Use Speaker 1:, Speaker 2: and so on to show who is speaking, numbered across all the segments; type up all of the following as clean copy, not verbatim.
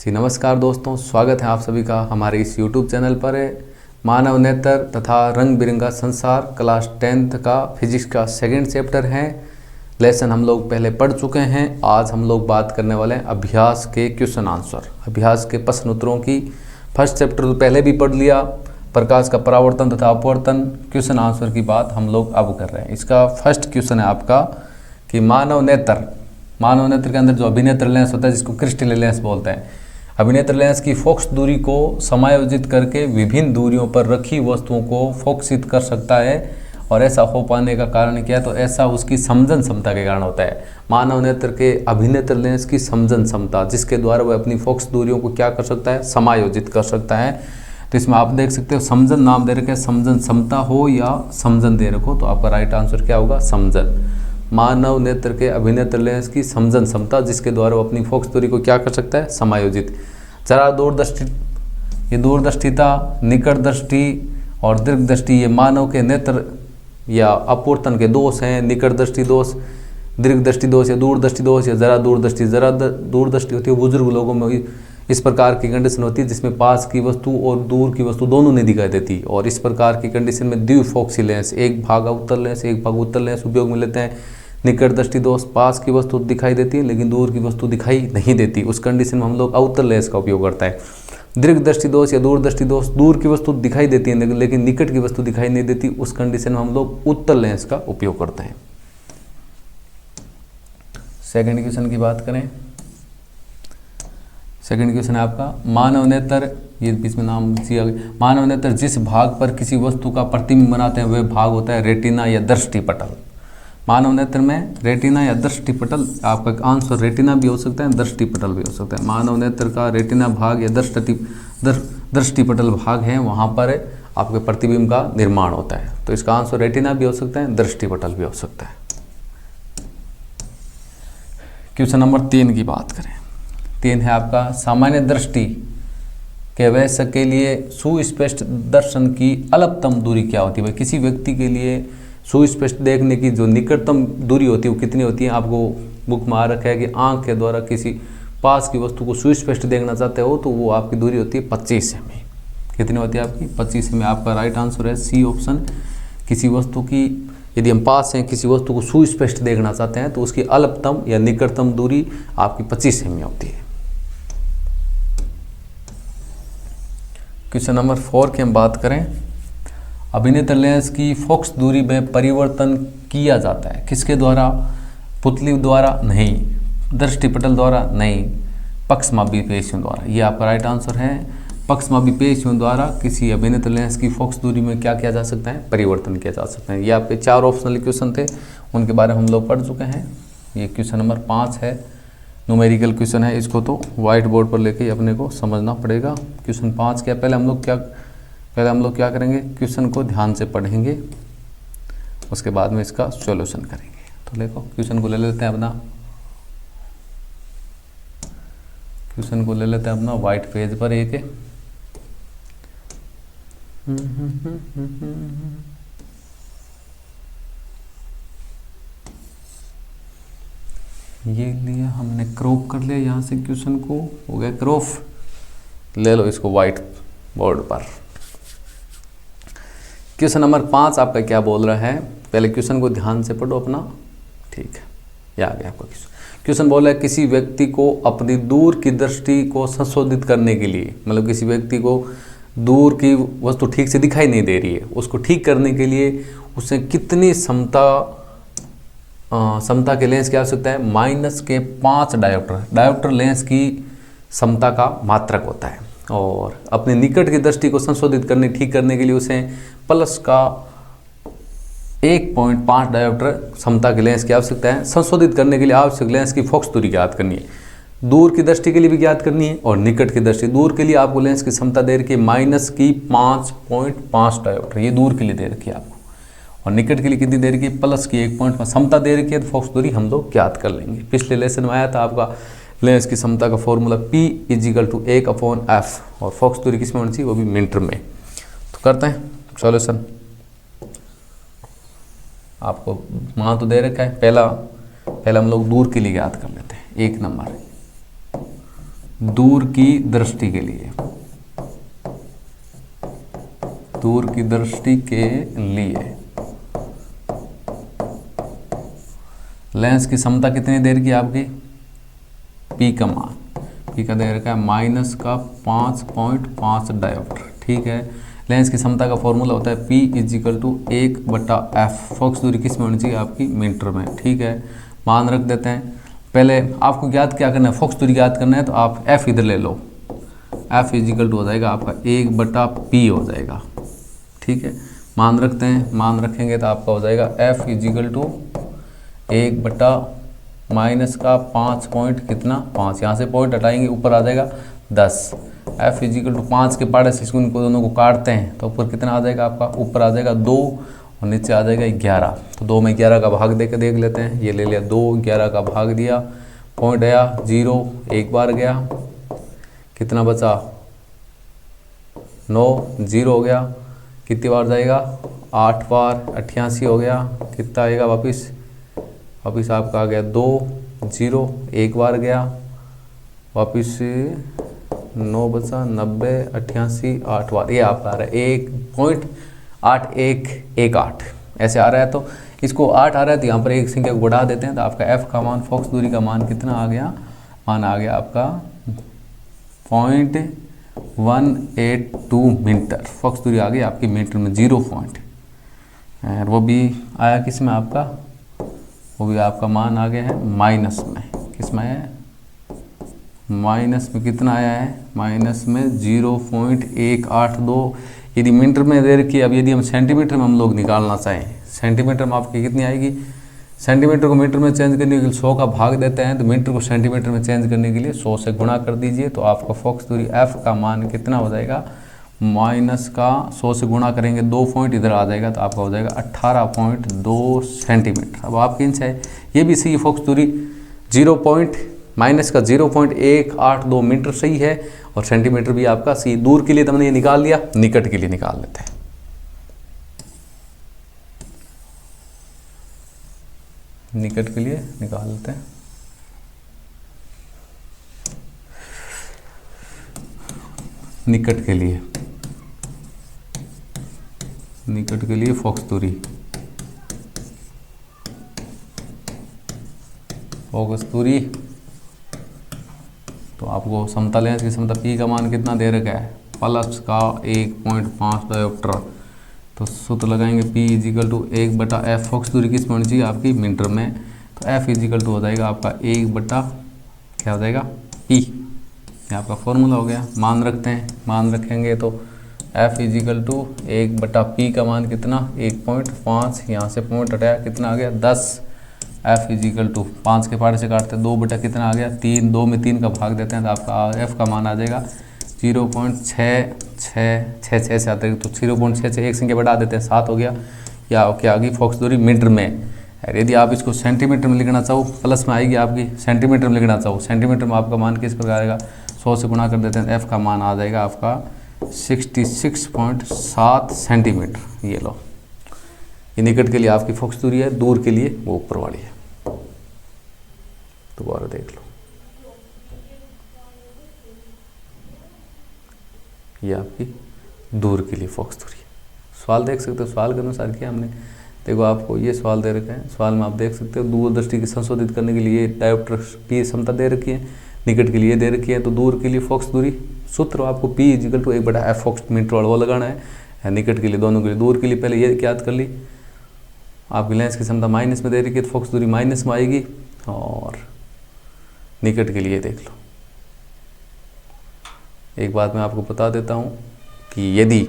Speaker 1: जी नमस्कार दोस्तों, स्वागत है आप सभी का हमारे इस YouTube चैनल पर। मानव नेत्र तथा रंग बिरंगा संसार क्लास 10th का फिजिक्स का सेकंड चैप्टर है। लेसन हम लोग पहले पढ़ चुके हैं। आज हम लोग बात करने वाले हैं अभ्यास के क्वेश्चन आंसर, अभ्यास के प्रश्न उत्तरों की। फर्स्ट चैप्टर तो पहले भी पढ़ लिया, प्रकाश का परावर्तन तथा अपवर्तन। क्वेश्चन आंसर की बात हम लोग अब कर रहे हैं। इसका फर्स्ट क्वेश्चन है आपका कि मानव नेत्र के अंदर जो अभिनेत्र लेंस होता है जिसको क्रिस्टल लेंस बोलते हैं, अभिनेत्र लेंस की फोकस दूरी को समायोजित करके विभिन्न दूरियों पर रखी वस्तुओं को फोकसित कर सकता है। और ऐसा हो पाने का कारण क्या है? तो ऐसा उसकी समजन क्षमता के कारण होता है। मानव नेत्र के अभिनेत्र लेंस की समजन क्षमता, जिसके द्वारा वह अपनी फोकस दूरियों को क्या कर सकता है? समायोजित कर सकता है। तो इसमें आप देख सकते हो समजन नाम दे रखे, समजन क्षमता हो या समजन दे रखो, तो आपका राइट आंसर क्या होगा? समजन। मानव नेत्र के अभिनेत्र लेंस की समजन क्षमता, जिसके द्वारा वो अपनी फोकस दूरी को क्या कर सकता है? समायोजित। जरा दूरदृष्टि, ये दूरदृष्टिता, निकट दृष्टि और दीर्घ दृष्टि, ये मानव के नेत्र या अपवर्तन के दोष हैं। निकट दृष्टि दोष, दीर्घ दृष्टि दोष या दूरदृष्टि दोष या जरा दूरदृष्टि। जरा दूरदृष्टि होती है बुजुर्ग लोगों में, इस प्रकार की कंडीशन होती है जिसमें पास की वस्तु और दूर की वस्तु दोनों नहीं दिखाई देती। और इस प्रकार की कंडीशन में द्विफोक्सी लेंस, एक भाग अवतल लेंस एक भाग उत्तल लेंस उपयोग में लेते हैं। निकट दृष्टि दोष, पास की वस्तु दिखाई देती है लेकिन दूर की वस्तु दिखाई नहीं देती, उस कंडीशन में हम लोग अवतल लेंस का उपयोग करता है। दीर्घ दृष्टि दोष या दूरदृष्टि दोष, दूर की वस्तु दिखाई देती है लेकिन निकट की वस्तु दिखाई नहीं देती, उस कंडीशन में हम लोग उत्तल लेंस का उपयोग करते हैं। सेकंड क्वेश्चन की बात करें, सेकंड क्वेश्चन है आपका मानव नेत्र, ये बीच में नाम दिया गया, मानव नेत्र जिस भाग पर किसी वस्तु का प्रतिबिंब बनाते हैं वह भाग होता है रेटिना या दृष्टिपटल। मानव नेत्र में रेटिना या दृष्टिपटल, आपका आंसर रेटिना भी हो सकता है, दृष्टिपटल भी हो सकता है। मानव नेत्र का रेटिना भाग या दृष्टिपटल भाग है, वहाँ पर आपके प्रतिबिंब का निर्माण होता है। तो इसका आंसर रेटिना भी हो सकता है, दृष्टिपटल भी हो सकता है। क्वेश्चन नंबर 3 की बात करें, 3 है आपका सामान्य दृष्टि के वयस्क के लिए सुस्पष्ट दर्शन की अल्पतम दूरी क्या होती है? किसी व्यक्ति के लिए सुस्पष्ट देखने की जो निकटतम दूरी होती है वो कितनी होती है? आपको बुक में आ रखा है कि आंख के द्वारा किसी पास की वस्तु को सुस्पष्ट देखना चाहते हो तो वो आपकी दूरी होती है 25 सेमी। कितनी होती है आपकी? 25 सेमी। आपका राइट आंसर है सी ऑप्शन। किसी वस्तु की, यदि हम पास हैं किसी वस्तु को सुस्पष्ट देखना चाहते हैं तो उसकी अल्पतम या निकटतम दूरी आपकी 25 सेमी होती है। क्वेश्चन नंबर 4 की हम बात करें, अभिनेत्र लेंस की फोकस दूरी में परिवर्तन किया जाता है किसके द्वारा? पुतली द्वारा नहीं, दृष्टिपटल द्वारा नहीं, पक्षमापी पेशियों द्वारा। ये आपका राइट आंसर है। पक्षमापी पेशियों द्वारा किसी अभिनेत्र लेंस की फोकस दूरी में क्या किया जा सकता है? परिवर्तन किया जा सकता है। ये आपके 4 ऑप्शनल क्वेश्चन थे, उनके बारे में हम लोग पढ़ चुके हैं। ये क्वेश्चन नंबर 5 है, न्यूमेरिकल क्वेश्चन है, इसको तो व्हाइट बोर्ड पर लेके अपने को समझना पड़ेगा। क्वेश्चन 5 क्या? पहले हम लोग क्या करेंगे? क्वेश्चन को ध्यान से पढ़ेंगे, उसके बाद में इसका सॉल्यूशन करेंगे। तो देखो क्वेश्चन को ले लेते हैं अपना व्हाइट पेज पर एक ये लिया हमने, क्रॉप कर लिया यहाँ से, क्वेश्चन को हो गया क्रॉप। ले लो इसको व्हाइट बोर्ड पर। क्वेश्चन नंबर 5 आपका क्या बोल रहा है? पहले क्वेश्चन को ध्यान से पढ़ो अपना, ठीक है? ये आ गया आपका क्वेश्चन बोल रहा है किसी व्यक्ति को अपनी दूर की दृष्टि को संशोधित करने के लिए, मतलब किसी व्यक्ति को दूर की वस्तु ठीक से दिखाई नहीं दे रही है, उसको ठीक करने के लिए उसे कितनी क्षमता के लेंस की आवश्यकता है? -5 डायोप्टर लेंस की क्षमता का मात्रक होता है। और अपने निकट की दृष्टि को संशोधित करने, ठीक करने के लिए उसे प्लस का 1.5 डायोप्टर क्षमता के लेंस की आवश्यकता है। संशोधित करने के लिए आवश्यक लेंस की फोकस दूरी ज्ञात करनी है। दूर की दृष्टि के लिए भी ज्ञात करनी है और निकट की दृष्टि। दूर के लिए आपको लेंस की क्षमता दे रखी है -5.5 डायोप्टर, ये दूर के लिए दे रखी है आपको। और निकट के लिए कितनी दे रखी है? प्लस की 1.5 क्षमता दे रखी है, तो फोकस दूरी हम लोग ज्ञात कर लेंगे। पिछले लेसन में आया था आपका लेंस की क्षमता का फॉर्मूला P = 1/f, और फोकस दूरी किस में होनी चाहिए? वो भी मीटर में। तो करते हैं सॉल्यूशन। आपको वहाँ तो दे रखा है, पहला हम लोग दूर के लिए याद कर लेते हैं। 1 नंबर दूर की दृष्टि के लिए, दूर की दृष्टि के लिए लेंस की क्षमता कितनी देर की आपकी, पी का मान, पी का देर का है माइनस का 5.5 डायोप्टर। ठीक है, लेंस की क्षमता का फॉर्मूला होता है P is equal to 1/f। Focus दूरी किस में होनी चाहिए आपकी, मीटर में। ठीक है, मान रख देते हैं। पहले आपको याद क्या करना है, फोकस दूरी याद करना है तो आप f इधर ले लो, f इजिकल टू हो जाएगा आपका 1/p हो जाएगा। ठीक है, मान रखते हैं, मान रखेंगे तो आपका हो जाएगा f इजिकल टू 1/ माइनस का 5 पॉइंट कितना 5, यहाँ से पॉइंट हटाएंगे ऊपर आ जाएगा 10। f इजिकल टू 5 के पाड़े से इनको दोनों को काटते हैं तो ऊपर कितना आ जाएगा आपका, ऊपर आ जाएगा 2 और नीचे आ जाएगा 11। तो 2 में 11 का भाग दे के देख लेते हैं। ये ले लिया 2, 11 का भाग दिया, पॉइंट आया 0, एक बार गया, कितना बचा 9, 0 हो गया। कितनी बार जाएगा 8 बार, 88 हो गया। कितना आएगा वापस आपका आ गया 2, 0, एक बार गया, वापस 9 बचा, 90, 88, 8 बार। ये आपका आ रहा है 1.8118 ऐसे आ रहा है। तो इसको 8 आ रहा है तो यहाँ पर एक संख्या को बढ़ा देते हैं तो आपका f का मान, फोकस दूरी का मान कितना आ गया, मान आ गया आपका 0.182 मीटर। फोकस दूरी आ गई आपकी मीटर में, 0 पॉइंट, और वो भी आया किस में आपका, वो भी आपका मान आ गया है माइनस में। किस में है, माइनस में। कितना आया है माइनस में 0.182। यदि मीटर में दे रखी है, अब यदि हम सेंटीमीटर में हम लोग निकालना चाहें, सेंटीमीटर में आपकी कितनी आएगी, सेंटीमीटर को मीटर में चेंज करने के लिए 100 का भाग देते हैं, तो मीटर को सेंटीमीटर में चेंज करने के लिए 100 से गुणा कर दीजिए तो आपका फोकस दूरी f का मान कितना हो जाएगा, माइनस का 100 से गुणा करेंगे, 2 पॉइंट इधर आ जाएगा तो आपका हो जाएगा 18.2 सेंटीमीटर। अब आपकी इंच है, ये भी सही, फोकस दूरी माइनस का 0.182 मीटर सही है, और सेंटीमीटर भी आपका सही। दूर के लिए तो हमने ये निकाल लिया, निकट के लिए निकाल लेते हैं। निकट के लिए निकाल लेते हैं। निकट के लिए, निकट के लिए फोकस दूरी, फोकस दूरी तो आपको समतल लेंस की क्षमता P का मान कितना दे रखा है, प्लस का 1.5 डायोप्टर। तो सूत्र लगाएंगे P is equal to 1/f। Focus दूरी किस में होनी चाहिए आपकी, मीटर में, तो f इजिकल टू हो जाएगा आपका 1/ क्या हो जाएगा P। ये आपका फॉर्मूला हो गया। मान रखते हैं, मान रखेंगे तो f इजिकल टू 1/p का मान कितना 1.5, यहाँ से पॉइंट हटाया कितना आ गया 10। f इजिकल टू 5 के पार्ट से काटते हैं 2 कितना आ गया 3, 2 में 3 का भाग देते हैं तो आपका f का मान आ जाएगा 0.6666 से आता है। तो 0.66 एक संख्या बढ़ा देते हैं, 7 हो गया। या क्या आ गई फोकस दूरी मीटर में। और यदि आप इसको सेंटीमीटर में लिखना चाहो, प्लस में आएगी आपकी, सेंटीमीटर में लिखना चाहो, सेंटीमीटर में आपका मान किस प्रकार आएगा, 100 से गुणा कर देते हैं, f का मान आ जाएगा आपका 66.7 सेंटीमीटर। ये लो, ये निकट के लिए आपकी फोकस दूरी है, दूर के लिए वो ऊपर वाली है। दोबारा देख लो, ये आपकी दूर के लिए फोकस दूरी है। सवाल देख सकते हो, सवाल के अनुसार किया हमने। देखो आपको ये सवाल दे रखे हैं, सवाल में आप देख सकते हो दूरदृष्टि की संशोधित करने के लिए डायोप्टर P क्षमता दे रखी है, निकट के लिए दे रखी है। तो दूर के लिए फोकस दूरी सूत्र आपको P is equal to 1/f focus metre वाला वो लगाना है, निकट के लिए, दोनों के लिए। दूर के लिए पहले ये याद कर ली, आपकी लेंस की क्षमता माइनस में दे रखी है तो फोकस दूरी माइनस में आएगी, और निकट के लिए देख लो। एक बात मैं आपको बता देता हूँ कि यदि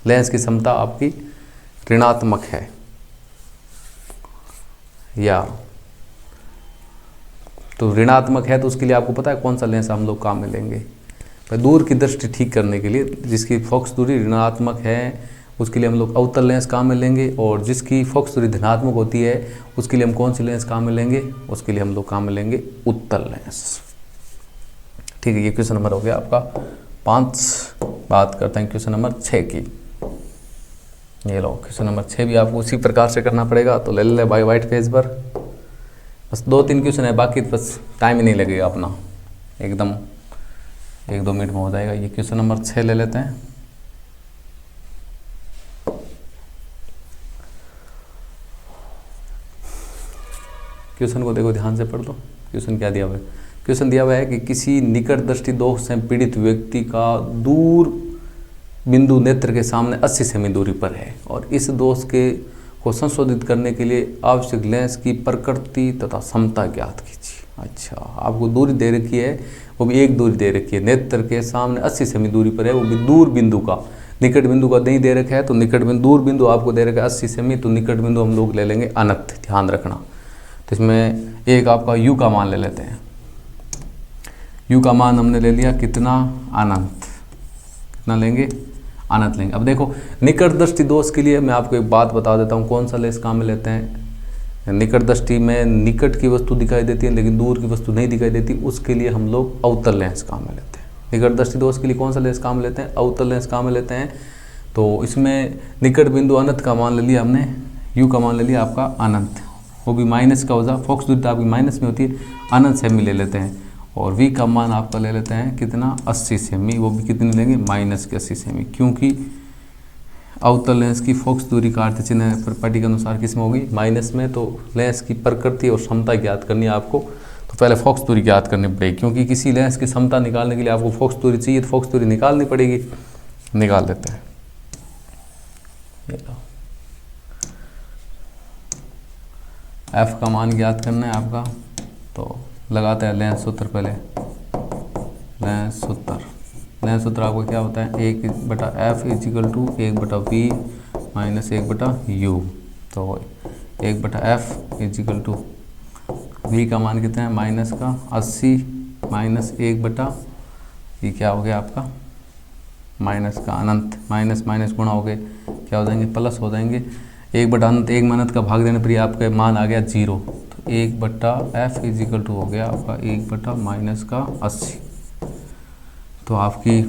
Speaker 1: लेंस की क्षमता आपकी ऋणात्मक है या तो ऋणात्मक है, तो उसके लिए आपको पता है कौन सा लेंस हम लोग काम में लेंगे। पर दूर की दृष्टि ठीक करने के लिए जिसकी फोकस दूरी ऋणात्मक है उसके लिए हम लोग अवतल लेंस काम में लेंगे, और जिसकी फोकस दूरी धनात्मक होती है उसके लिए हम कौन सी लेंस काम में लेंगे, उसके लिए हम लोग काम में लेंगे उत्तल लेंस। ठीक है, ये क्वेश्चन नंबर हो गया आपका 5। बात करते हैं क्वेश्चन नंबर 6 की। ये लो, क्वेश्चन नंबर 6 भी आपको उसी प्रकार से करना पड़ेगा। तो ले ले भाई वाइट पेज पर, बस 2-3 क्वेश्चन है, बाकी बस टाइम ही नहीं लगेगा अपना, एकदम 1-2 मिनट में हो जाएगा। ये क्वेश्चन नंबर 6 ले लेते हैं। क्वेश्चन को देखो, ध्यान से पढ़ दो। क्वेश्चन क्या दिया हुआ है? क्वेश्चन दिया हुआ है कि किसी निकट दृष्टि दोष से पीड़ित व्यक्ति का दूर बिंदु नेत्र के सामने 80 सेमी दूरी पर है और इस दोष के को संशोधित करने के लिए आवश्यक लेंस की प्रकृति तथा क्षमता ज्ञात कीजिए। अच्छा, आपको दूरी दे रखी है, वो भी एक दूरी दे रखी है, नेत्र के सामने 80 सेमी दूरी पर है, वो भी दूर बिंदु का। निकट बिंदु का नहीं दे रखा है, तो निकट बिंदु, दूर बिंदु आपको दे रखा है 80 सेमी, तो निकट बिंदु हम लोग ले लेंगे अनंत, ध्यान रखना। तो इसमें एक आपका यू का मान ले लेते हैं। यू का मान हमने ले लिया कितना? अनंत। कितना लेंगे? अनंत लेंगे। अब देखो, निकट दृष्टि दोष के लिए मैं आपको एक बात बता देता हूँ, कौन सा लेंस काम में लेते हैं। निकट दृष्टि में निकट की वस्तु दिखाई देती है लेकिन दूर की वस्तु नहीं दिखाई देती, उसके लिए हम लोग अवतल लेंस काम में लेते हैं। निकट दृष्टि दोष के लिए कौन सा लेंस काम में लेते हैं? अवतल लेंस काम में लेते हैं। तो इसमें निकट बिंदु अनंत का मान ले लिया हमने, यू का मान ले लिया आपका अनंत, वो भी माइनस का हो जाए, फोकस दूरी आपकी माइनस में होती है, अनंत सेमी ले लेते हैं। और वी का मान आपका ले लेते हैं कितना? 80 सेमी, वो भी कितनी लेंगे? माइनस के 80 सेमी, क्योंकि अवतल लेंस की फोकस दूरी का अर्थ चिन्ह प्रॉपर्टी के अनुसार किस में होगी? माइनस में। तो लेंस की प्रकृति और क्षमता ज्ञात करनी है आपको, तो पहले फोकस दूरी ज्ञात करनी पड़ेगी, क्योंकि किसी लेंस की क्षमता निकालने के लिए आपको फोकस दूरी चाहिए, तो फोकस दूरी निकालनी पड़ेगी। निकाल देते हैं। ये लो, एफ का मान ज्ञात करना है आपका, तो लगाते हैं लेंस सूत्र। पहले लेंस सूत्र आपको क्या होता है? 1/f is equal to 1/v minus 1/u। तो 1/f इजिकल टू v का मान कितना है? माइनस का 80 माइनस 1/, ये क्या हो गया आपका? माइनस का अनंत, माइनस माइनस गुणा हो गए, क्या हो जाएंगे? प्लस हो जाएंगे। 1/अनंत, 1 में अनंत का भाग देने पर ये आपका मान आ गया 0। 1/f इजिकल टू हो गया आपका 1/ माइनस का 80। तो आपकी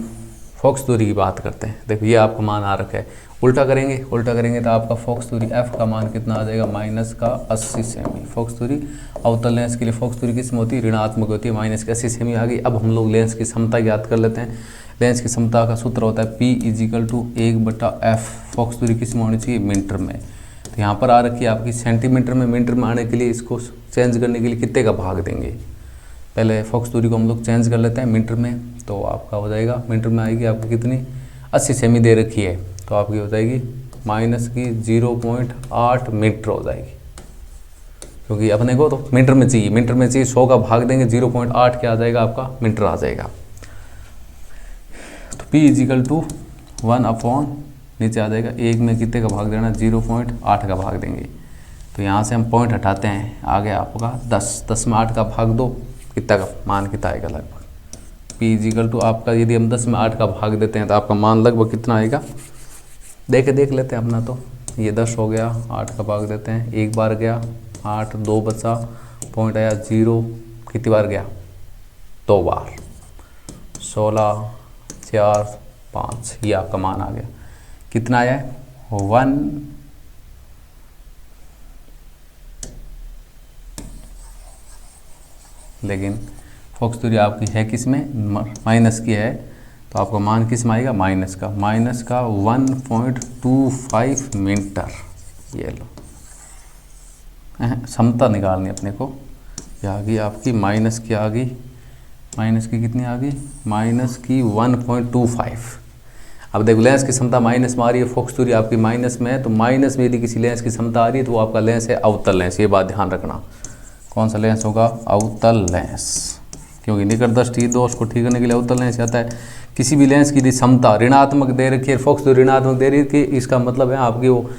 Speaker 1: फोकस दूरी की बात करते हैं। देखो, ये आपका मान आ रखा है, उल्टा करेंगे तो आपका फोकस दूरी f का मान कितना आ जाएगा? माइनस का 80 सेमी। फोकस दूरी अवतल लेंस के लिए फोकस दूरी किस में होती है? ऋणात्मक होती है, माइनस के 80 सेमी आ गई। अब हम लोग लेंस की क्षमता ज्ञात कर लेते हैं। लेंस की क्षमता का सूत्र होता है P is equal to 1/f। Focus दूरी किस में होनी चाहिए? मीटर में। तो यहाँ पर आ रखी है आपकी सेंटीमीटर में। मीटर में आने के लिए इसको चेंज करने के लिए कितने का भाग देंगे? पहले फोकस दूरी को हम लोग चेंज कर लेते हैं मीटर में, तो आपका हो जाएगा, मीटर में आएगी आपकी कितनी? 80 सेमी दे रखी है, तो आपकी हो जाएगी माइनस की 0.8 मीटर हो जाएगी, क्योंकि अपने को तो मीटर में चाहिए। 100 का भाग देंगे, 0.8 क्या आ जाएगा आपका? मीटर आ जाएगा। तो P इजिकल टू 1/, नीचे आ जाएगा 1 में कितने का भाग देना? 0.8 का भाग देंगे। तो यहाँ से हम पॉइंट हटाते हैं, आ गया आपका 10 में 8 का भाग दो, कितना का मान कितना आएगा? लगभग P इजिकल टू आपका, यदि हम 10 में 8 का भाग देते हैं तो आपका मान लगभग कितना आएगा? देख लेते हैं अपना। तो ये 10 हो गया, 8 का भाग देते हैं, 1 बार गया 8, 2 बचा, पॉइंट आया 0, कितनी बार गया? 2 बार, 16, 4, 5, ये आपका मान आ गया। कितना आया है? 1। लेकिन फोकस दूरी आपकी है किस में? माइनस की है, तो आपका मान किस में आएगा? माइनस का 1.25 मीटर। ये लो, क्षमता निकालनी अपने को। ये आ गई आपकी माइनस की, आ गई माइनस की, कितनी आ गई? माइनस की 1.25। अब देखो, लेंस की क्षमता माइनस में आ रही है, फोकस दूरी आपकी माइनस में है, तो माइनस में यदि किसी लेंस की क्षमता आ रही है तो वो आपका लेंस है अवतल लेंस। ये बात ध्यान रखना। कौन सा लेंस होगा? अवतल लेंस, क्योंकि निकट दृष्टि दोष को ठीक करने के लिए अवतल लेंस आता है। किसी भी लेंस की यदि क्षमता ऋणात्मक दे रखी है, फोकस दूरी ऋणात्मक दे रही है, इसका मतलब है आपकी वो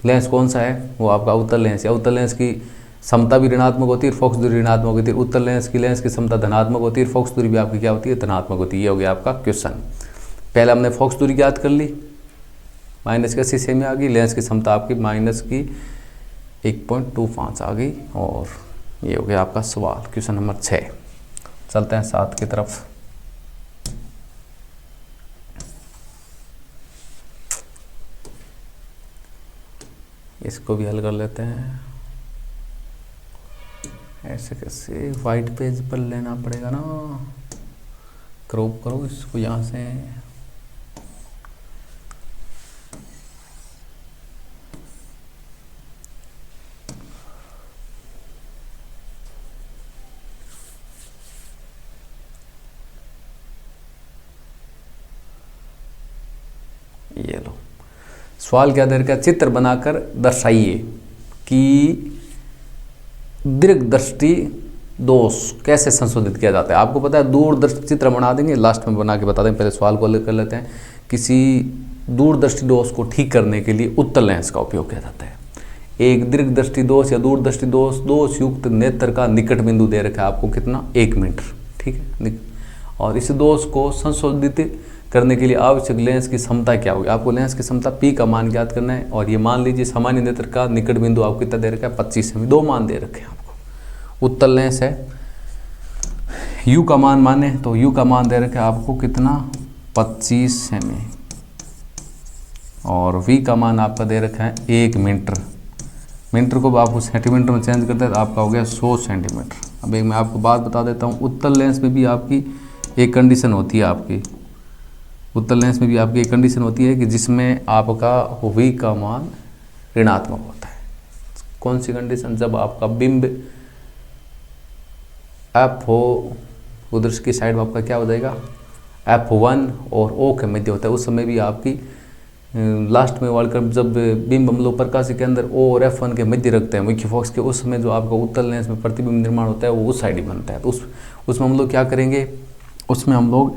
Speaker 1: लेंस कौन सा है? वो आपका अवतल लेंस है। अवतल लेंस की क्षमता भी ऋणात्मक होती है, फोकस दूरी ऋणात्मक होती है। उत्तल लेंस की क्षमता धनात्मक होती है, फोकस दूरी भी आपकी क्या होती है? धनात्मक होती है। ये हो गया आपका क्वेश्चन। पहले हमने फोकस दूरी ज्ञात कर ली, माइनस के 80 सेमी आ गई। लेंस की क्षमता आपकी माइनस की 1.25 आ गई, और ये हो गया आपका सवाल, क्वेश्चन नंबर 6। चलते हैं 7 की तरफ। इसको भी हल कर लेते हैं। ऐसे कैसे? वाइट पेज पर लेना पड़ेगा ना, क्रॉप करो इसको यहाँ से, ये लो। सवाल क्या दे रखा है, चित्र बनाकर दर्शाइए कि दीर्घदृष्टि दोष कैसे संशोधित किया जाता है। आपको पता है दूरदृष्टि चित्र बना देंगे, लास्ट में बना के बता देंगे, पहले सवाल को कर लेते हैं। किसी दूरदृष्टि दोष को ठीक करने के लिए उत्तल लेंस का उपयोग किया जाता है। एक दीर्घदृष्टि दोष या दूरदृष्टि दोष युक्त नेत्र का निकट बिंदु दे रखा है आपको कितना, 1 मीटर, ठीक है। और इस दोष को संशोधित करने के लिए आवश्यक लेंस की क्षमता क्या होगी। आपको लेंस की क्षमता P का मान ज्ञात करना है। और ये मान लीजिए सामान्य नेत्र का निकट बिंदु आपको कितना दे रखा है, 25 सेमी। 2 मान दे रखे हैं आपको। उत्तल लेंस है, U का मान माने तो U का मान दे रखा है आपको कितना, 25 सेमी। और V का मान आपका दे रखा है 1 मीटर। मीटर को आप सेंटीमीटर में चेंज करते हैं तो आपका हो गया 100 सेंटीमीटर। अब एक मैं आपको बात बता देता हूँ, उत्तल लेंस में भी आपकी एक कंडीशन होती है आपकी, उत्तल लेंस में भी आपकी एक कंडीशन होती है कि जिसमें आपका V का मान ऋणात्मक होता है। कौन सी कंडीशन, जब आपका बिंब F हो, उधर की साइड में आपका क्या हो जाएगा, F1 और O के मध्य होता है। उस समय भी आपकी लास्ट में वालकर जब बिंब हम लोग प्रकाश के अंदर O और F1 के मध्य रखते हैं मुख्य फोकस के, उस समय जो आपका उत्तल लेंस में प्रतिबिंब निर्माण होता है वो उस साइड ही बनता है। तो उसमें हम लोग क्या करेंगे, उसमें हम लोग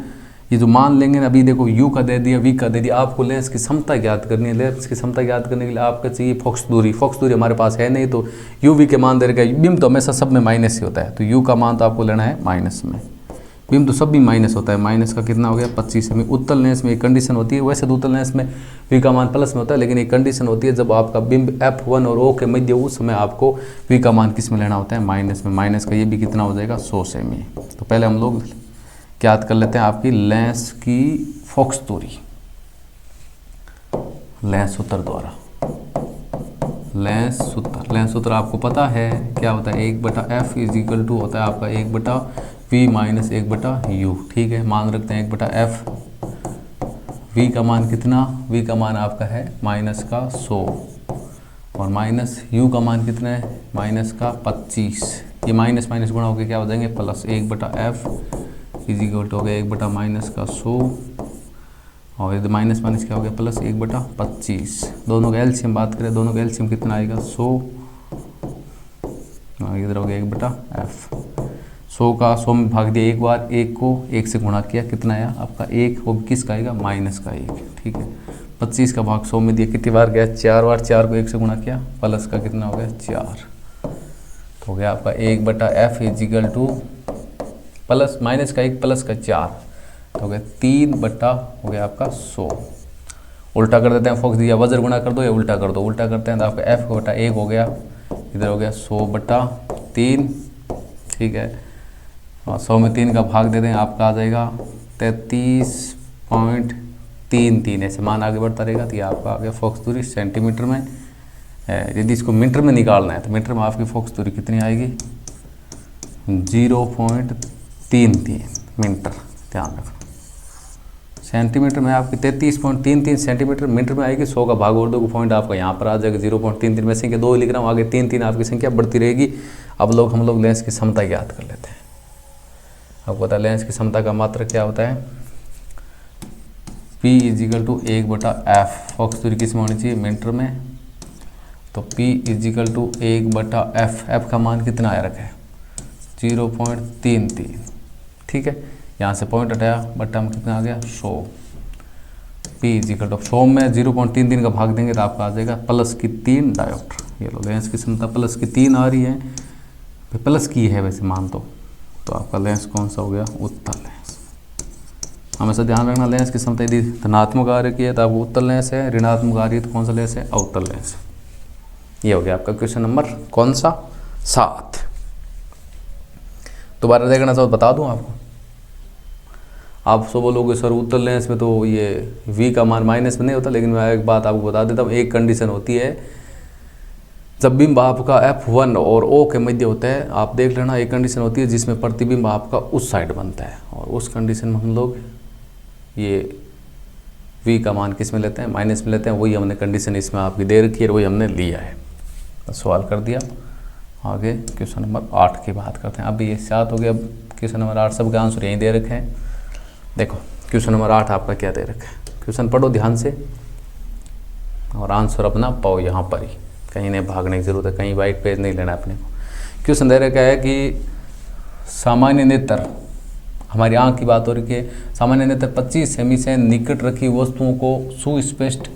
Speaker 1: ये जो मान लेंगे ना, अभी देखो U का दे दिया, V का दे दिया, आपको लेंस की क्षमता ज्ञात करनी है। लेंस की क्षमता ज्ञात करने के लिए आपका चाहिए फोकस दूरी। फोकस दूरी हमारे पास है नहीं, तो UV के मान दे रखा है। बिंब तो हमेशा सब में माइनस ही होता है, तो U का मान तो आपको लेना है माइनस में। बिंब तो सब भी माइनस होता है, माइनस का कितना हो गया, 25 सेमी। उत्तल लेंस में एक कंडीशन होती है, वैसे तो उत्तल लेंस में V का मान प्लस में होता है, लेकिन एक कंडीशन होती है जब आपका बिंब F1 और O के मध्य, उस समय आपको V का मान किस में लेना होता है, माइनस में। माइनस का ये भी कितना हो जाएगा, 100 सेमी। तो पहले हम लोग याद कर लेते हैं आपकी लेंस की फोकस दूरी, लेंस सूत्र द्वारा। लेंस सूत्र आपको पता है क्या होता है, 1/f इज इक्वल टू होता है आपका 1/v माइनस 1/u, ठीक है। मान रखते हैं 1/f। v का मान कितना, v का मान आपका है माइनस का 100 और माइनस u का मान कितना है, माइनस का 25। ये माइनस माइनस गुणा होकर क्या हो जाएंगे, plus 1/f is equal to हो गया 1 माइनस का 100 और इधर माइनस माइनस क्या हो गया, प्लस 1/25। दोनों का एलसीएम बात करें, दोनों का एलसीएम कितना आएगा, 100 और इधर हो गया 1/f। 100 का 100 में भाग दिया एक बार, 1 को 1 से गुणा किया, कितना आया आपका 1, वो किसका आएगा, माइनस का 1, ठीक है। 25 का भाग 100 में दिया, कितनी बार गया, 4 बार। 4 को 1 से गुणा किया, प्लस का कितना हो गया, 4, तो हो गया आपका 1/f is equal two plus minus का 1 प्लस का 4, तो हो गया 3 हो गया आपका 100। उल्टा कर देते हैं, फोकस दिया वज्र गुणा कर दो या उल्टा कर दो, उल्टा करते हैं तो आपका f बटा 1 हो गया, इधर हो गया 100/3, ठीक है। और 100 में 3 का भाग दे दें, आपका आ जाएगा 33.33। ऐसे मान आगे बढ़ता रहेगा तो ये आपका आ गया फोकस दूरी सेंटीमीटर में। यदि इसको मीटर में निकालना है तो मीटर में आपकी फोकस दूरी कितनी आएगी, 0.33 मीटर, ध्यान रखना। सेंटीमीटर में आपकी 33.33 सेंटीमीटर, मीटर में आएगी। 100 का भाग और 2 पॉइंट आपका यहाँ पर आ जाएगा 0.33 में से 2 लिख रहा हूँ, आगे 3 आपकी संख्या बढ़ती रहेगी। अब हम लोग लेंस की क्षमता ज्ञात कर लेते हैं। आपको पता है लेंस की क्षमता का मात्रक क्या होता है, P is equal to 1/f। Focus दूरी किस में होनी चाहिए, मीटर में, तो P is equal to 1/f। f का मान कितना आया रखा है, 0.33, ठीक है। यहाँ से पॉइंट हटाया, बट्टा में कितना आ गया, 100। P इज इक्वल टू 100 में 0.33 का भाग देंगे तो आपका आ जाएगा प्लस की 3 डायोप्टर। ये लो लेंस की क्षमता प्लस की 3 आ रही है, प्लस की है वैसे मान तो आपका लेंस कौन सा हो गया, उत्तल लेंस। हमेशा ध्यान रखना, लेंस की क्षमता यदि धनात्मक आ रही है तो आपको उत्तल लेंस है, ऋणात्मक आ रही है तो कौन सा लेंस है, अवतल लेंस। ये हो गया आपका क्वेश्चन नंबर कौन सा, 7। दोबारा देखना चाहो बता दूं आपको। आप सब बोलोगे सर उत्तल लेंस में तो ये V का मान माइनस में नहीं होता, लेकिन मैं एक बात आपको बता देता हूँ। एक कंडीशन होती है जब बिंब आपका F1 और O के मध्य होता है, आप देख लेना, एक कंडीशन होती है जिसमें प्रतिबिंब आपका उस साइड बनता है, और उस कंडीशन में हम लोग ये V का मान किस में लेते हैं, माइनस में लेते हैं। वही हमने कंडीशन इसमें आपकी दे रखी है, वही हमने लिया है। तो सवाल कर दिया। आगे क्वेश्चन नंबर 8 की बात करते हैं। अभी ये 7 हो गया, अब क्वेश्चन नंबर 8 सबके आंसर यहीं दे रखे हैं। देखो क्वेश्चन नंबर 8 आपका क्या दे रखा है, क्वेश्चन पढ़ो ध्यान से और आंसर अपना पाओ यहाँ पर ही, कहीं नहीं भागने की जरूरत है, कहीं वाइट पेज नहीं लेना अपने को। क्वेश्चन दे रखा है कि सामान्य नेत्र, हमारी आँख की बात हो रही है, सामान्य नेत्र 25 सेमी से निकट रखी वस्तुओं को सुस्पष्ट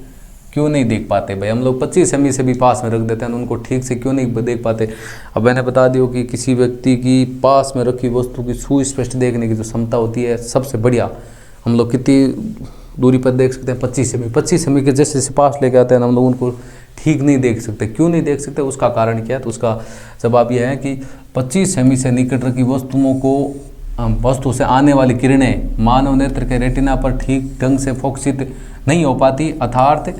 Speaker 1: क्यों नहीं देख पाते। भाई हम लोग 25 सेमी से भी पास में रख देते हैं, उनको ठीक से क्यों नहीं देख पाते। अब मैंने बता दिया कि किसी व्यक्ति की पास में रखी वस्तु की सुस्पष्ट देखने की जो क्षमता होती है, सबसे बढ़िया हम लोग कितनी दूरी पर देख सकते हैं, 25 सेमी। 25 सेमी के जैसे जैसे पास लेके आते हैं हम लोग उनको ठीक नहीं देख सकते। क्यों नहीं देख सकते, उसका कारण क्या है। तो उसका जवाब यह है कि 25 सेमी से निकट रखी वस्तु से आने वाली किरणें मानव नेत्र के रेटिना पर ठीक ढंग से फोकसित नहीं हो पाती, अर्थात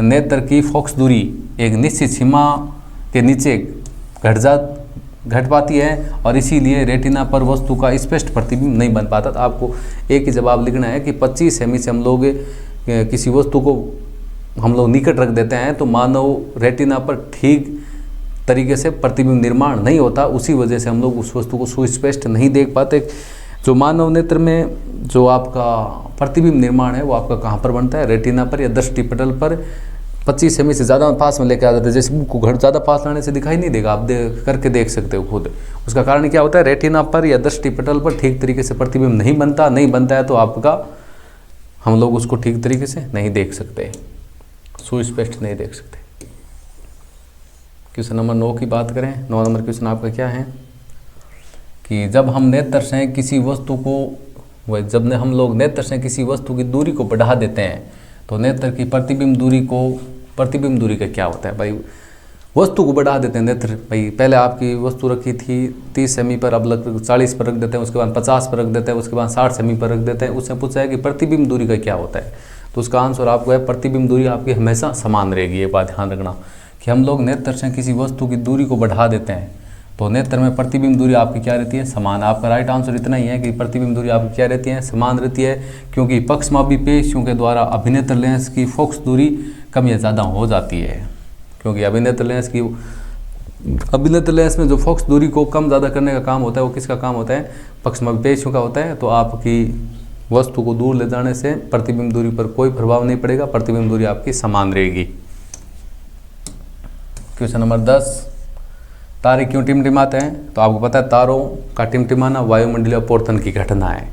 Speaker 1: नेत्र की फोकस दूरी एक निश्चित सीमा के नीचे घट पाती है, और इसीलिए रेटिना पर वस्तु का स्पष्ट प्रतिबिंब नहीं बन पाता। तो आपको एक ही जवाब लिखना है कि 25 सेमी से हम लोग किसी वस्तु को हम लोग निकट रख देते हैं तो मानव रेटिना पर ठीक तरीके से प्रतिबिंब निर्माण नहीं होता, उसी वजह से हम लोग उस वस्तु को सुस्पष्ट नहीं देख पाते। जो मानव नेत्र में जो आपका प्रतिबिंब निर्माण है वो आपका कहाँ पर बनता है, रेटिना पर या दृष्टिपटल पर। 25 सेमी से ज़्यादा पास में लेके आ जाते हैं, जैसे बुक को घर ज़्यादा पास लाने से दिखाई नहीं देगा, आप करके देख सकते हो खुद। उसका कारण क्या होता है, रेटिना पर या दृष्टिपटल पर ठीक तरीके से प्रतिबिंब नहीं बनता है, तो आपका हम लोग उसको ठीक तरीके से नहीं देख सकते, सुस्पष्ट नहीं देख सकते। क्वेश्चन नंबर 9 की बात करें। 9 नंबर क्वेश्चन आपका क्या है कि जब हम नेत्र से किसी वस्तु को जब हम लोग नेत्र से किसी वस्तु की दूरी को बढ़ा देते हैं तो नेत्र की प्रतिबिंब दूरी का क्या होता है। भाई वस्तु को बढ़ा देते हैं नेत्र, भाई पहले आपकी वस्तु रखी थी 30 सेमी पर, अब लगभग 40 पर रख देते हैं, उसके बाद 50 पर रख देते हैं, उसके बाद 60 सेमी पर रख देते हैं। उससे पूछा है कि प्रतिबिंब दूरी का क्या होता है, तो उसका आंसर आपको है प्रतिबिंब दूरी आपकी हमेशा समान रहेगी। ये बात ध्यान रखना कि हम लोग नेत्र से किसी वस्तु की दूरी को बढ़ा देते हैं तो नेत्र में प्रतिबिंब दूरी आपकी क्या रहती है, समान। आपका राइट आंसर इतना ही है कि प्रतिबिंब दूरी आपकी क्या रहती है, समान रहती है, क्योंकि पक्षमापी पेशियों के द्वारा अभिनेत्र लेंस की फोकस दूरी कम या ज़्यादा हो जाती है। क्योंकि अभिनेत्र लेंस में जो फोकस दूरी को कम ज़्यादा करने का काम होता है वो किसका काम होता है, पक्षमापी पेशियों का होता है। तो आपकी वस्तु को दूर ले जाने से प्रतिबिंब दूरी पर कोई प्रभाव नहीं पड़ेगा, प्रतिबिंब दूरी आपकी समान रहेगी। क्वेश्चन नंबर 10, तारे क्यों टिमटिमाते हैं। तो आपको पता है तारों का टिमटिमाना वायुमंडलीय अपवर्तन की घटना है।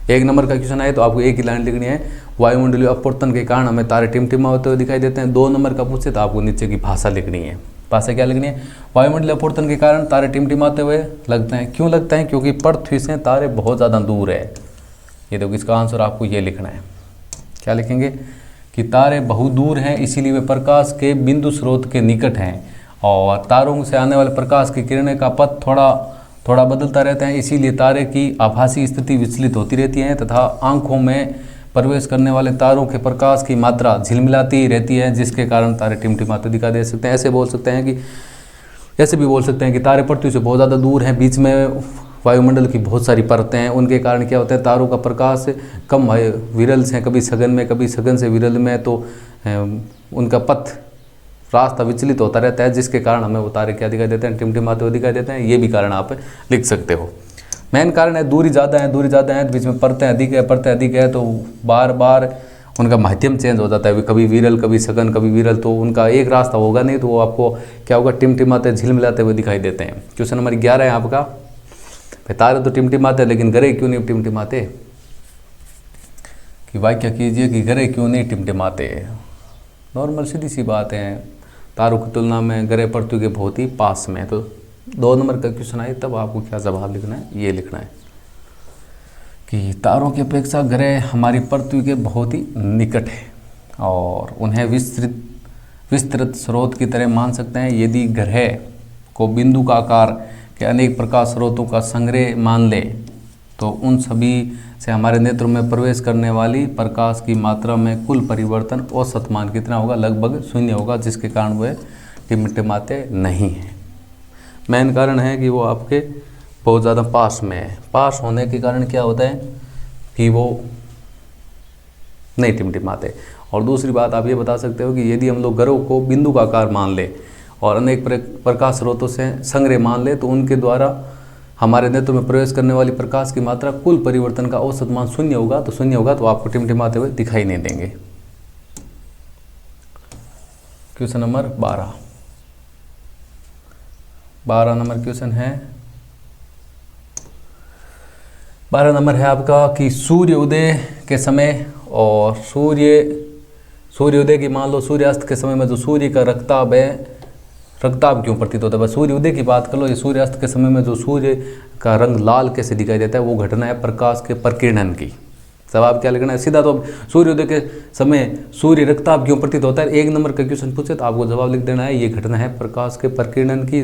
Speaker 1: 1 नंबर का क्वेश्चन आए तो आपको एक ही लाइन लिखनी है, वायुमंडलीय अपवर्तन के कारण हमें तारे टिमटिमाते हुए दिखाई देते हैं। 2 नंबर का पूछे तो आपको नीचे की भाषा लिखनी है। भाषा क्या लिखनी है, वायुमंडलीय अपवर्तन के कारण तारे टिमटिमाते हुए लगते हैं। क्यों लगते हैं, क्योंकि पृथ्वी से तारे बहुत ज़्यादा दूर है। ये देखो इसका आंसर आपको ये लिखना है, क्या लिखेंगे कि तारे बहुत दूर हैं, इसीलिए वे प्रकाश के बिंदु स्रोत के निकट हैं, और तारों से आने वाले प्रकाश की किरणें का पथ थोड़ा बदलता रहता है, इसीलिए तारे की आभासी स्थिति विचलित होती रहती है, तथा आंखों में प्रवेश करने वाले तारों के प्रकाश की मात्रा झिलमिलाती रहती है, जिसके कारण तारे टिमटिमाते दिखाई दे सकते हैं। ऐसे भी बोल सकते हैं कि तारे पृथ्वी से बहुत ज़्यादा दूर हैं, बीच में वायुमंडल की बहुत सारी परतें हैं, उनके कारण क्या होता है, तारों का प्रकाश कम विरल से कभी सघन में, कभी सघन से विरल में, तो उनका पथ रास्ता विचलित होता रहता है, जिसके कारण हमें वो तारे क्या दिखाई देते हैं, टिमटिमाते हुए दिखाई देते हैं। ये भी कारण आप लिख सकते हो। मेन कारण है दूरी ज़्यादा है, बीच में परतें अधिक है, तो बार बार उनका माध्यम चेंज हो जाता है, कभी विरल कभी सघन कभी विरल, तो उनका एक रास्ता होगा नहीं, तो वो आपको क्या होगा, टिमटिमाते झिलमिलाते हुए दिखाई देते हैं। क्वेश्चन नंबर 11 है आपका, तारे तो टिमटिमाते लेकिन गरे क्यों नहीं टिमटिमाते, कि वाक्य कीजिए कि गरे क्यों नहीं टिमटिमाते। नॉर्मल सीधी सी बात है, तारों की तुलना में गरे पृथ्वी के बहुत ही पास में। तो 2 नंबर का क्वेश्चन आए तब आपको क्या जवाब लिखना है, ये लिखना है कि तारों की अपेक्षा ग्रह हमारी पृथ्वी के बहुत ही निकट है और उन्हें विस्तृत स्रोत की तरह मान सकते हैं। यदि ग्रह को बिंदु का आकार के अनेक प्रकाश स्रोतों का संग्रह मान ले तो उन सभी से हमारे नेत्रों में प्रवेश करने वाली प्रकाश की मात्रा में कुल परिवर्तन औसत मान कितना होगा, लगभग 0 होगा, जिसके कारण वह टिमटिमाते नहीं हैं। मेन कारण है कि वो आपके बहुत ज़्यादा पास में है। पास होने के कारण क्या होता है कि वो नहीं टिमटिमाते। और दूसरी बात आप ये बता सकते हो कि यदि हम लोग ग्रहों को बिंदु का आकार मान ले और अनेक प्रकाश स्रोतों से संग्रह मान ले तो उनके द्वारा हमारे नेत्र में प्रवेश करने वाली प्रकाश की मात्रा कुल परिवर्तन का औसत मान शून्य होगा। तो शून्य होगा तो आपको टिमटिमाते हुए दिखाई नहीं देंगे। क्वेश्चन नंबर 12 नंबर क्वेश्चन है। 12 नंबर है आपका कि सूर्य उदय के समय और सूर्योदय की मान लो सूर्यास्त के समय में जो सूर्य का रक्ताब है, रक्ताब क्यों प्रतीत होता है। बस सूर्योदय की बात कर लो, ये सूर्यास्त के समय में जो सूर्य का रंग लाल कैसे दिखाई देता है, वो घटना है प्रकाश के प्रकीर्णन की। जवाब क्या लिखना है सीधा, तो सूर्योदय के समय सूर्य रक्ताब क्यों प्रतीत होता है। 1 नंबर का क्वेश्चन पूछे तो आपको जवाब लिख देना है ये घटना है प्रकाश के प्रकीर्णन की।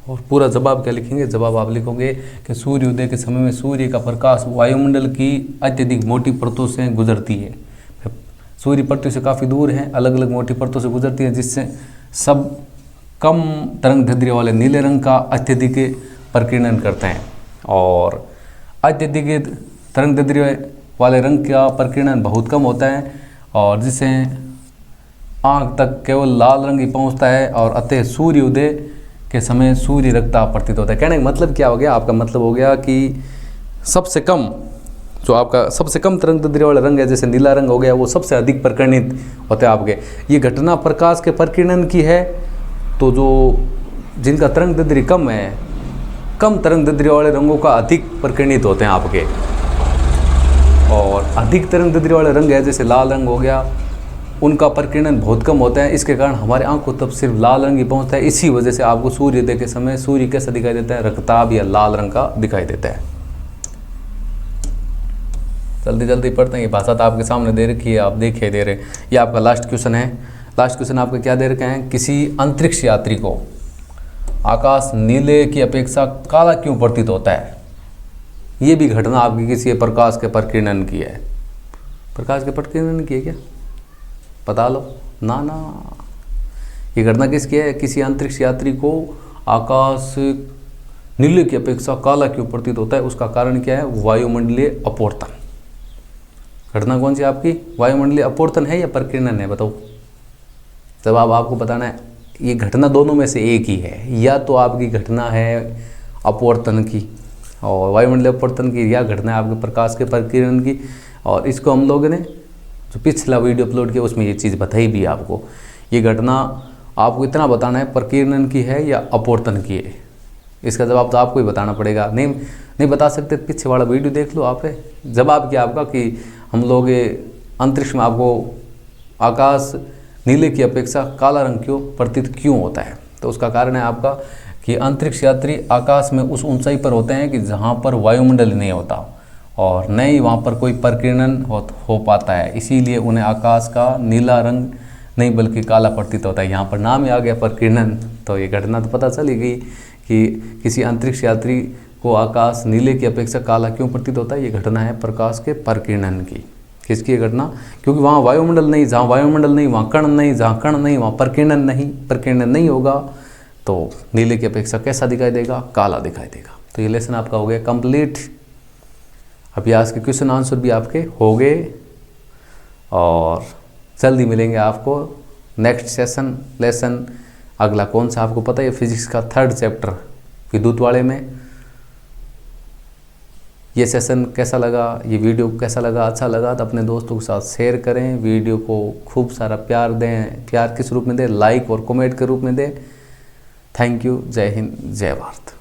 Speaker 1: और पूरा जवाब क्या लिखेंगे, जवाब आप लिखोगे कि सूर्योदय के समय में सूर्य का प्रकाश वायुमंडल की अत्यधिक मोटी परतों से गुजरती है। सूर्य पृथ्वी से काफ़ी दूर है, अलग अलग मोटी परतों से गुजरती है, जिससे सब कम तरंग दैर्ध्य वाले नीले रंग का अत्यधिक प्रकीर्णन करते हैं। और अत्यधिक तरंग दैर्ध्य वाले रंग का प्रकीर्णन बहुत कम होता है और जिससे आँख तक केवल लाल रंग ही पहुँचता है। और अतः सूर्योदय के समय सूर्य रक्ताब प्रतीत होता है। कहने का मतलब क्या हो गया, आपका मतलब हो गया कि सबसे कम जो आपका सबसे कम तरंग दैर्ध्य वाला रंग है, जैसे नीला रंग हो गया, वो सबसे अधिक प्रकीर्णित होता है आपके। ये घटना प्रकाश के प्रकीर्णन की है। तो जो जिनका तरंग दैर्ध्य कम है, कम तरंग दैर्ध्य वाले रंगों का अधिक प्रकीर्णित होते हैं आपके। और अधिक तरंग दैर्ध्य वाले रंग है जैसे लाल रंग हो गया, उनका प्रकीर्णन बहुत कम होता है। इसके कारण हमारे आँख को तब सिर्फ लाल रंग ही पहुँचता है। इसी वजह से आपको सूर्योदय के समय सूर्य कैसा दिखाई देता है, रक्ताब या लाल रंग का दिखाई देता है। जल्दी जल्दी पढ़ते हैं, ये भाषा तो आपके सामने दे रखी है, आप देखे दे रहे। ये आपका लास्ट क्वेश्चन है। लास्ट क्वेश्चन आपका क्या दे रखे हैं, किसी अंतरिक्ष यात्री को आकाश नीले की अपेक्षा काला क्यों प्रतीत होता है। ये भी घटना आपकी किसी प्रकाश के प्रकीर्णन की है। प्रकाश के प्रकीर्णन की है क्या, बता लो ना। ये घटना किसकी है, किसी अंतरिक्ष यात्री को आकाश नीले की अपेक्षा काला क्यों प्रतीत होता है। उसका कारण क्या है, वायुमंडलीय अपवर्तन। घटना कौन सी आपकी, वायुमंडलीय अपवर्तन है या प्रकीर्णन है, बताओ। जवाब आपको बताना है। ये घटना दोनों में से एक ही है, या तो आपकी घटना है अपवर्तन की और वायुमंडलीय अपवर्तन की, या घटना है आपके प्रकाश के प्रकीर्णन की। और इसको हम लोगों ने जो पिछला वीडियो अपलोड किया उसमें ये चीज़ बताई भी आपको। ये घटना आपको इतना बताना है प्रकीर्णन की है या अपवर्तन की है। इसका जवाब तो आपको ही बताना पड़ेगा। नहीं बता सकते, पीछे वाला वीडियो देख लो आप। जवाब क्या आपका कि हम लोग अंतरिक्ष में आपको आकाश नीले की अपेक्षा काला रंग क्यों प्रतीत क्यों होता है। तो उसका कारण है आपका कि अंतरिक्ष यात्री आकाश में उस ऊंचाई पर होते हैं कि जहाँ पर वायुमंडल नहीं होता और न ही वहाँ पर कोई प्रकीर्णन हो पाता है। इसीलिए उन्हें आकाश का नीला रंग नहीं बल्कि काला प्रतीत होता है। यहाँ पर नाम ही आ गया प्रकीर्णन। तो ये घटना तो पता चली गई कि किसी अंतरिक्ष यात्री को आकाश नीले की अपेक्षा काला क्यों प्रतीत होता है। ये घटना है प्रकाश के प्रकीर्णन की। किसकी घटना, क्योंकि वहाँ वायुमंडल नहीं, जहाँ वायुमंडल नहीं वहाँ कण नहीं, जहाँ कण नहीं वहाँ प्रकीर्णन नहीं होगा। तो नीले की अपेक्षा कैसा दिखाई देगा, काला दिखाई देगा। तो ये लेसन आपका हो गया कंप्लीट। अभ्यास के क्वेश्चन आंसर भी आपके हो गए और जल्दी मिलेंगे आपको नेक्स्ट सेशन लेसन। अगला कौन सा आपको पता है, फिजिक्स का 3rd चैप्टर विद्युत वाले में। ये सेशन कैसा लगा, ये वीडियो कैसा लगा, अच्छा लगा तो अपने दोस्तों के साथ शेयर करें। वीडियो को खूब सारा प्यार दें। प्यार किस रूप में दें, लाइक और कमेंट के रूप में दें। Thank you. जय हिंद, जय भारत।